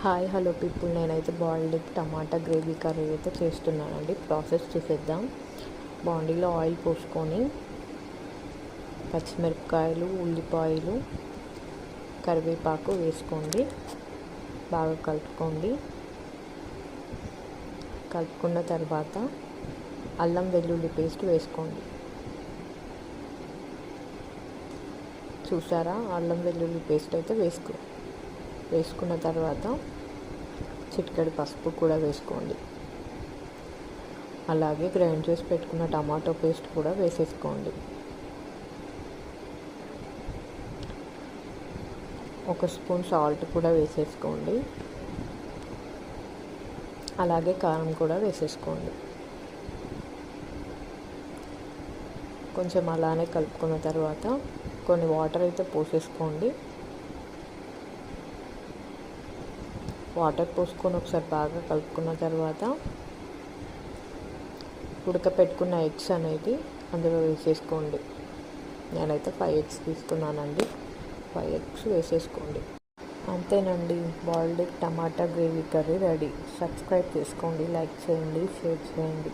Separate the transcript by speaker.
Speaker 1: Hi hello people, నేనైతే boiled egg టమాటా gravy curry అయితే చేస్తున్నానండి. ప్రాసెస్ చూసేద్దాం. బాండీలో ఆయిల్ పోసుకొని పచ్చిమిరపకాయలు, ఉల్లిపాయలు, కరివేపాకు వేసుకోండి. బాగా కలుపుకోండి. కలుపుకున్న తర్వాత అల్లం వెల్లుల్లి పేస్ట్ వేసుకోండి. చూసారా, అల్లం వెల్లుల్లి పేస్ట్ అయితే వేసుకున్న తర్వాత చిటికెడు పసుపు కూడా వేసుకోండి. అలాగే గ్రైండ్ చేసి పెట్టుకున్న టమాటో పేస్ట్ కూడా వేసేసుకోండి. ఒక స్పూన్ సాల్ట్ కూడా వేసేసుకోండి. అలాగే కారం కూడా వేసేసుకోండి. కొంచెం అలానే కలుపుకున్న తర్వాత కొన్ని వాటర్ అయితే పోసేసుకోండి. వాటర్ పోసుకొని ఒకసారి బాగా కలుపుకున్న తర్వాత ఉడకపెట్టుకున్న ఎగ్స్ అనేది అందులో వేసేసుకోండి. నేనైతే 5 ఎగ్స్ తీసుకున్నానండి. 5 ఎగ్స్ వేసేసుకోండి. అంతేనండి, బాయిల్డ్ ఎగ్ టమాటా గ్రేవీ కర్రీ రెడీ. సబ్స్క్రైబ్ చేసుకోండి, లైక్ చేయండి, షేర్ చేయండి.